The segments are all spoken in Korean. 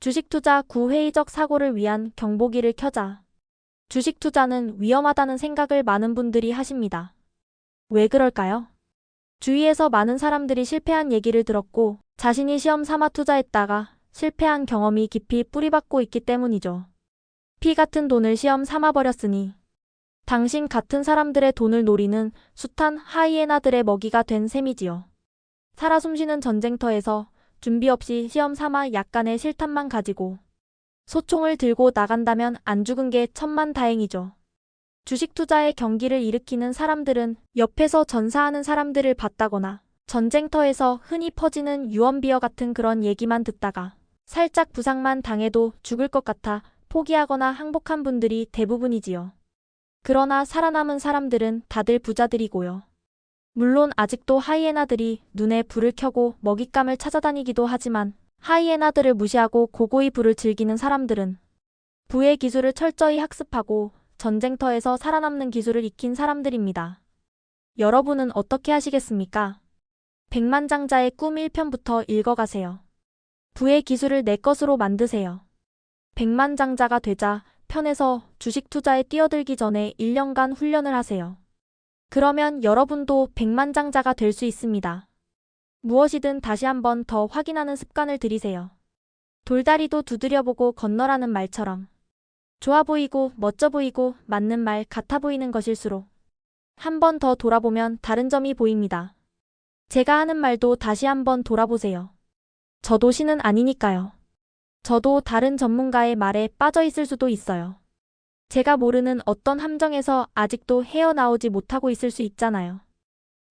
주식 투자 구회의적 사고를 위한 경보기를 켜자. 주식 투자는 위험하다는 생각을 많은 분들이 하십니다. 왜 그럴까요? 주위에서 많은 사람들이 실패한 얘기를 들었고 자신이 시험 삼아 투자했다가 실패한 경험이 깊이 뿌리박고 있기 때문이죠. 피 같은 돈을 시험 삼아 버렸으니 당신 같은 사람들의 돈을 노리는 숱한 하이에나들의 먹이가 된 셈이지요. 살아 숨쉬는 전쟁터에서 준비 없이 시험 삼아 약간의 실탄만 가지고 소총을 들고 나간다면 안 죽은 게 천만다행이죠. 주식 투자의 경기를 일으키는 사람들은 옆에서 전사하는 사람들을 봤다거나 전쟁터에서 흔히 퍼지는 유언비어 같은 그런 얘기만 듣다가 살짝 부상만 당해도 죽을 것 같아 포기하거나 항복한 분들이 대부분이지요. 그러나 살아남은 사람들은 다들 부자들이고요. 물론 아직도 하이에나들이 눈에 불을 켜고 먹잇감을 찾아다니기도 하지만 하이에나들을 무시하고 고고히 불을 즐기는 사람들은 부의 기술을 철저히 학습하고 전쟁터에서 살아남는 기술을 익힌 사람들입니다. 여러분은 어떻게 하시겠습니까? 백만장자의 꿈 1편부터 읽어가세요. 부의 기술을 내 것으로 만드세요. 백만장자가 되자 편에서 주식 투자에 뛰어들기 전에 1년간 훈련을 하세요. 그러면 여러분도 백만장자가 될 수 있습니다. 무엇이든 다시 한번 더 확인하는 습관을 들이세요. 돌다리도 두드려보고 건너라는 말처럼 좋아 보이고 멋져 보이고 맞는 말 같아 보이는 것일수록 한 번 더 돌아보면 다른 점이 보입니다. 제가 하는 말도 다시 한번 돌아보세요. 저도 신은 아니니까요. 저도 다른 전문가의 말에 빠져 있을 수도 있어요. 제가 모르는 어떤 함정에서 아직도 헤어나오지 못하고 있을 수 있잖아요.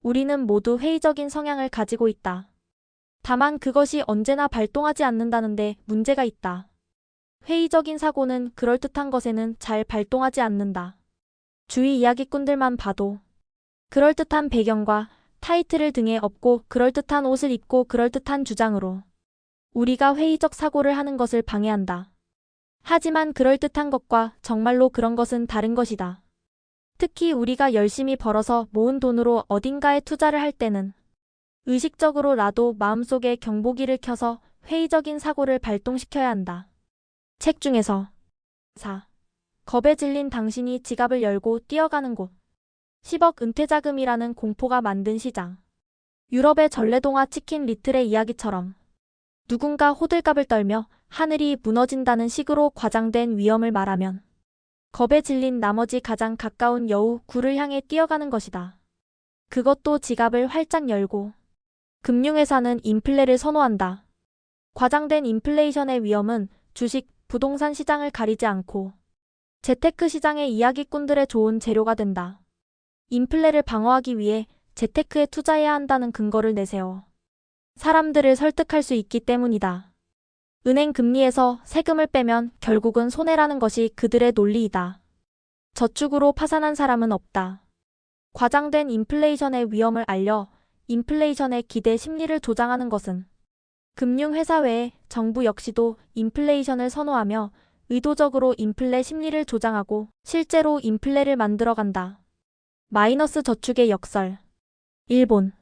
우리는 모두 회의적인 성향을 가지고 있다. 다만 그것이 언제나 발동하지 않는다는데 문제가 있다. 회의적인 사고는 그럴듯한 것에는 잘 발동하지 않는다. 주위 이야기꾼들만 봐도 그럴듯한 배경과 타이틀을 등에 업고 그럴듯한 옷을 입고 그럴듯한 주장으로 우리가 회의적 사고를 하는 것을 방해한다. 하지만 그럴듯한 것과 정말로 그런 것은 다른 것이다. 특히 우리가 열심히 벌어서 모은 돈으로 어딘가에 투자를 할 때는 의식적으로라도 마음속에 경보기를 켜서 회의적인 사고를 발동시켜야 한다. 책 중에서 4. 겁에 질린 당신이 지갑을 열고 뛰어가는 곳 10억 은퇴자금이라는 공포가 만든 시장 유럽의 전래동화 치킨 리틀의 이야기처럼 누군가 호들갑을 떨며 하늘이 무너진다는 식으로 과장된 위험을 말하면 겁에 질린 나머지 가장 가까운 여우 굴을 향해 뛰어가는 것이다. 그것도 지갑을 활짝 열고 금융회사는 인플레를 선호한다. 과장된 인플레이션의 위험은 주식, 부동산 시장을 가리지 않고 재테크 시장의 이야기꾼들의 좋은 재료가 된다. 인플레를 방어하기 위해 재테크에 투자해야 한다는 근거를 내세워 사람들을 설득할 수 있기 때문이다. 은행 금리에서 세금을 빼면 결국은 손해라는 것이 그들의 논리이다. 저축으로 파산한 사람은 없다. 과장된 인플레이션의 위험을 알려 인플레이션의 기대 심리를 조장하는 것은 금융회사 외에 정부 역시도 인플레이션을 선호하며 의도적으로 인플레 심리를 조장하고 실제로 인플레를 만들어간다. 마이너스 저축의 역설. 일본.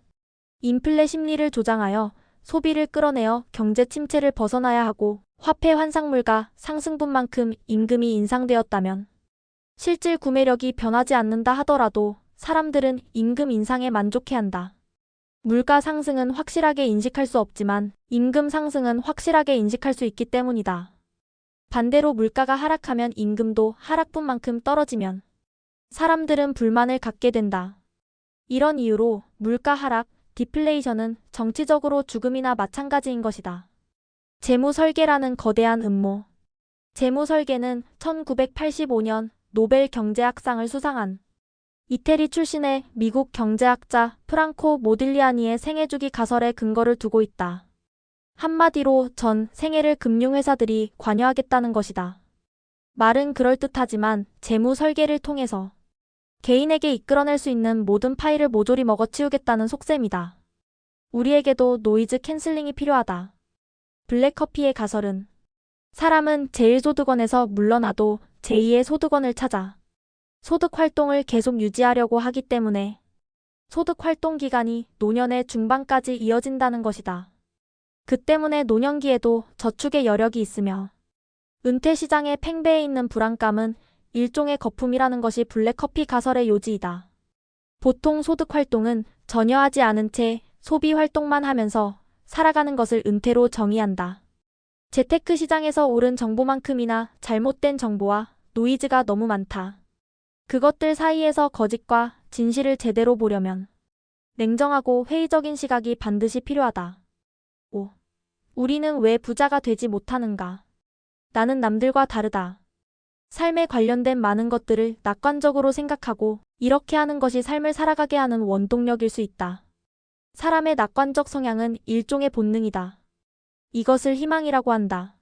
인플레 심리를 조장하여 소비를 끌어내어 경제 침체를 벗어나야 하고 화폐 환상물가 상승분만큼 임금이 인상되었다면 실질 구매력이 변하지 않는다 하더라도 사람들은 임금 인상에 만족해한다. 물가 상승은 확실하게 인식할 수 없지만 임금 상승은 확실하게 인식할 수 있기 때문이다. 반대로 물가가 하락하면 임금도 하락분만큼 떨어지면 사람들은 불만을 갖게 된다. 이런 이유로 물가 하락, 디플레이션은 정치적으로 죽음이나 마찬가지인 것이다. 재무설계라는 거대한 음모. 재무설계는 1985년 노벨 경제학상을 수상한 이태리 출신의 미국 경제학자 프랑코 모딜리아니의 생애주기 가설에 근거를 두고 있다. 한마디로 전 생애를 금융회사들이 관여하겠다는 것이다. 말은 그럴듯하지만 재무설계를 통해서 개인에게 이끌어낼 수 있는 모든 파일을 모조리 먹어치우겠다는 속셈이다. 우리에게도 노이즈 캔슬링이 필요하다. 블랙커피의 가설은 사람은 제1소득원에서 물러나도 제2의 소득원을 찾아 소득 활동을 계속 유지하려고 하기 때문에 소득 활동 기간이 노년의 중반까지 이어진다는 것이다. 그 때문에 노년기에도 저축의 여력이 있으며 은퇴 시장에 팽배해 있는 불안감은 일종의 거품이라는 것이 블랙커피 가설의 요지이다. 보통 소득 활동은 전혀 하지 않은 채 소비 활동만 하면서 살아가는 것을 은퇴로 정의한다. 재테크 시장에서 옳은 정보만큼이나 잘못된 정보와 노이즈가 너무 많다. 그것들 사이에서 거짓과 진실을 제대로 보려면 냉정하고 회의적인 시각이 반드시 필요하다. 5. 우리는 왜 부자가 되지 못하는가? 나는 남들과 다르다. 삶에 관련된 많은 것들을 낙관적으로 생각하고 이렇게 하는 것이 삶을 살아가게 하는 원동력일 수 있다. 사람의 낙관적 성향은 일종의 본능이다. 이것을 희망이라고 한다.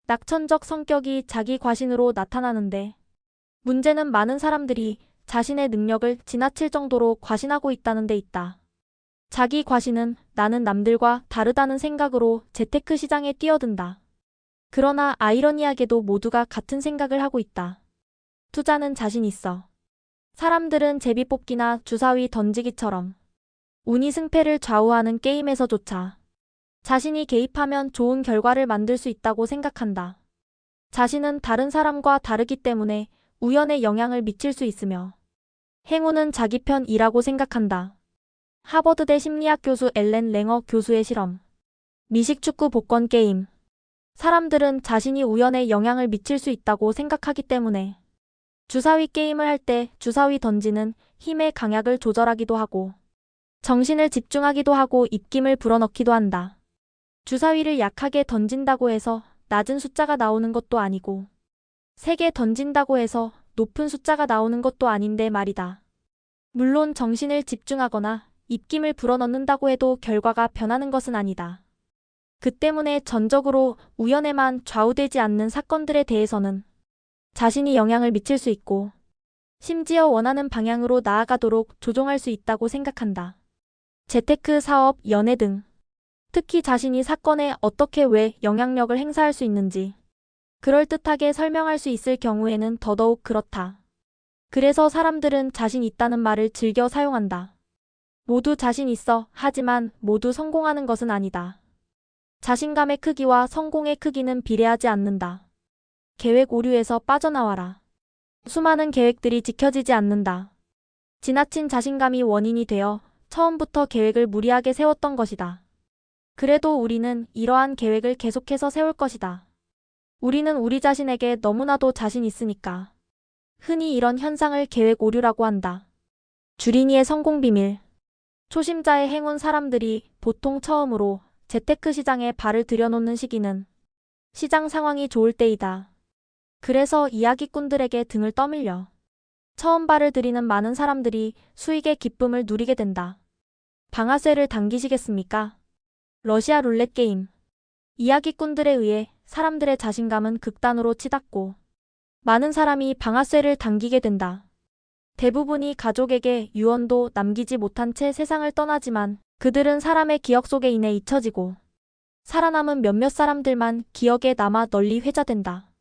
낙천적 성격이 자기 과신으로 나타나는데 문제는 많은 사람들이 자신의 능력을 지나칠 정도로 과신하고 있다는 데 있다. 자기 과신은 나는 남들과 다르다는 생각으로 재테크 시장에 뛰어든다. 그러나 아이러니하게도 모두가 같은 생각을 하고 있다. 투자는 자신 있어. 사람들은 제비뽑기나 주사위 던지기처럼 운이 승패를 좌우하는 게임에서조차 자신이 개입하면 좋은 결과를 만들 수 있다고 생각한다. 자신은 다른 사람과 다르기 때문에 우연에 영향을 미칠 수 있으며 행운은 자기 편이라고 생각한다. 하버드대 심리학 교수 엘렌 랭어 교수의 실험. 미식축구 복권 게임. 사람들은 자신이 우연에 영향을 미칠 수 있다고 생각하기 때문에 주사위 게임을 할 때 주사위 던지는 힘의 강약을 조절하기도 하고 정신을 집중하기도 하고 입김을 불어넣기도 한다. 주사위를 약하게 던진다고 해서 낮은 숫자가 나오는 것도 아니고 세게 던진다고 해서 높은 숫자가 나오는 것도 아닌데 말이다. 물론 정신을 집중하거나 입김을 불어넣는다고 해도 결과가 변하는 것은 아니다. 그 때문에 전적으로 우연에만 좌우되지 않는 사건들에 대해서는 자신이 영향을 미칠 수 있고 심지어 원하는 방향으로 나아가도록 조종할 수 있다고 생각한다. 재테크, 사업, 연애 등 특히 자신이 사건에 어떻게 왜 영향력을 행사할 수 있는지 그럴듯하게 설명할 수 있을 경우에는 더더욱 그렇다. 그래서 사람들은 자신 있다는 말을 즐겨 사용한다. 모두 자신 있어 하지만 모두 성공하는 것은 아니다. 자신감의 크기와 성공의 크기는 비례하지 않는다. 계획 오류에서 빠져나와라. 수많은 계획들이 지켜지지 않는다. 지나친 자신감이 원인이 되어 처음부터 계획을 무리하게 세웠던 것이다. 그래도 우리는 이러한 계획을 계속해서 세울 것이다. 우리는 우리 자신에게 너무나도 자신 있으니까. 흔히 이런 현상을 계획 오류라고 한다. 주린이의 성공 비밀. 초심자의 행운. 사람들이 보통 처음으로 재테크 시장에 발을 들여놓는 시기는 시장 상황이 좋을 때이다. 그래서 이야기꾼들에게 등을 떠밀려 처음 발을 들이는 많은 사람들이 수익의 기쁨을 누리게 된다. 방아쇠를 당기시겠습니까? 러시아 룰렛 게임. 이야기꾼들에 의해 사람들의 자신감은 극단으로 치닫고 많은 사람이 방아쇠를 당기게 된다. 대부분이 가족에게 유언도 남기지 못한 채 세상을 떠나지만 그들은 사람의 기억 속에 인해 잊혀지고 살아남은 몇몇 사람들만 기억에 남아 널리 회자된다.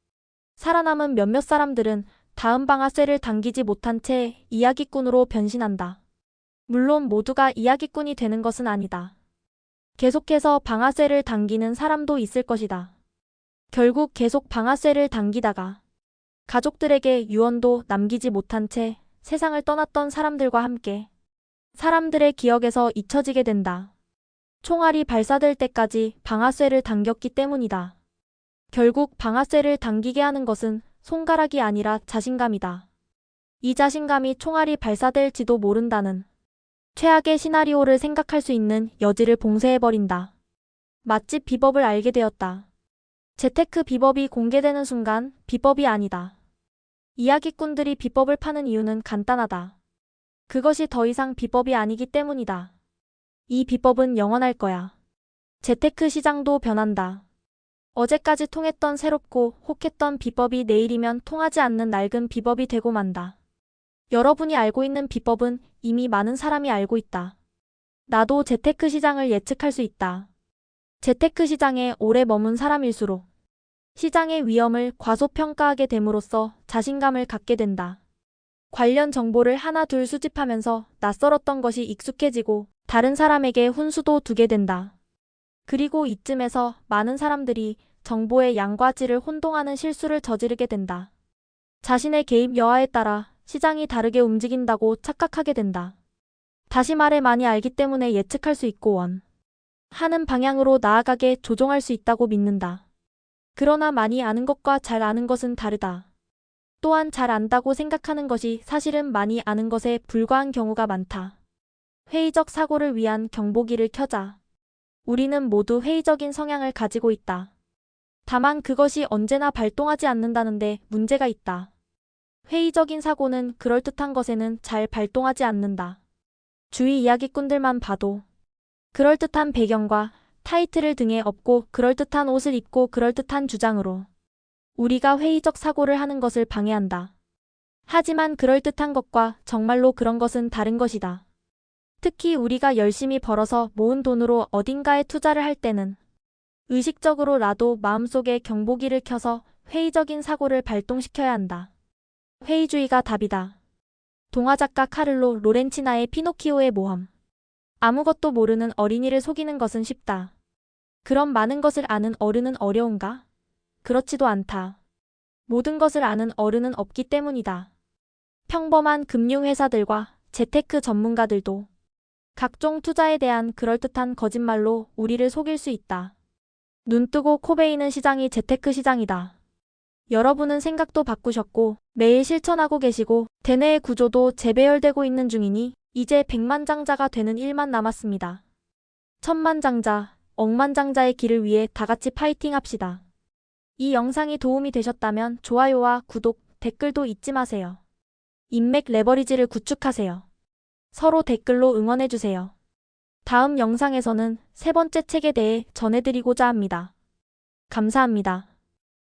살아남은 몇몇 사람들은 다음 방아쇠를 당기지 못한 채 이야기꾼으로 변신한다. 물론 모두가 이야기꾼이 되는 것은 아니다. 계속해서 방아쇠를 당기는 사람도 있을 것이다. 결국 계속 방아쇠를 당기다가 가족들에게 유언도 남기지 못한 채 세상을 떠났던 사람들과 함께 사람들의 기억에서 잊혀지게 된다. 총알이 발사될 때까지 방아쇠를 당겼기 때문이다. 결국 방아쇠를 당기게 하는 것은 손가락이 아니라 자신감이다. 이 자신감이 총알이 발사될지도 모른다는 최악의 시나리오를 생각할 수 있는 여지를 봉쇄해버린다. 맛집 비법을 알게 되었다. 재테크 비법이 공개되는 순간 비법이 아니다. 이야기꾼들이 비법을 파는 이유는 간단하다. 그것이 더 이상 비법이 아니기 때문이다. 이 비법은 영원할 거야. 재테크 시장도 변한다. 어제까지 통했던 새롭고 혹했던 비법이 내일이면 통하지 않는 낡은 비법이 되고 만다. 여러분이 알고 있는 비법은 이미 많은 사람이 알고 있다. 나도 재테크 시장을 예측할 수 있다. 재테크 시장에 오래 머문 사람일수록 시장의 위험을 과소평가하게 됨으로써 자신감을 갖게 된다. 관련 정보를 하나 둘 수집하면서 낯설었던 것이 익숙해지고 다른 사람에게 훈수도 두게 된다. 그리고 이쯤에서 많은 사람들이 정보의 양과 질을 혼동하는 실수를 저지르게 된다. 자신의 개입 여하에 따라 시장이 다르게 움직인다고 착각하게 된다. 다시 말해 많이 알기 때문에 예측할 수 있고 하는 방향으로 나아가게 조종할 수 있다고 믿는다. 그러나 많이 아는 것과 잘 아는 것은 다르다. 또한 잘 안다고 생각하는 것이 사실은 많이 아는 것에 불과한 경우가 많다. 회의적 사고를 위한 경보기를 켜자. 우리는 모두 회의적인 성향을 가지고 있다. 다만 그것이 언제나 발동하지 않는다는데 문제가 있다. 회의적인 사고는 그럴듯한 것에는 잘 발동하지 않는다. 주위 이야기꾼들만 봐도 그럴듯한 배경과 타이틀을 등에 업고 그럴듯한 옷을 입고 그럴듯한 주장으로 우리가 회의적 사고를 하는 것을 방해한다. 하지만 그럴듯한 것과 정말로 그런 것은 다른 것이다. 특히 우리가 열심히 벌어서 모은 돈으로 어딘가에 투자를 할 때는 의식적으로라도 마음속에 경보기를 켜서 회의적인 사고를 발동시켜야 한다. 회의주의가 답이다. 동화작가 카를로 로렌치나의 피노키오의 모험. 아무것도 모르는 어린이를 속이는 것은 쉽다. 그럼 많은 것을 아는 어른은 어려운가? 그렇지도 않다. 모든 것을 아는 어른은 없기 때문이다. 평범한 금융회사들과 재테크 전문가들도 각종 투자에 대한 그럴듯한 거짓말로 우리를 속일 수 있다. 눈뜨고 코 베이는 시장이 재테크 시장이다. 여러분은 생각도 바꾸셨고 매일 실천하고 계시고 대뇌의 구조도 재배열되고 있는 중이니 이제 백만장자가 되는 일만 남았습니다. 천만장자, 억만장자의 길을 위해 다같이 파이팅 합시다. 이 영상이 도움이 되셨다면 좋아요와 구독, 댓글도 잊지 마세요. 인맥 레버리지를 구축하세요. 서로 댓글로 응원해주세요. 다음 영상에서는 세 번째 책에 대해 전해드리고자 합니다. 감사합니다.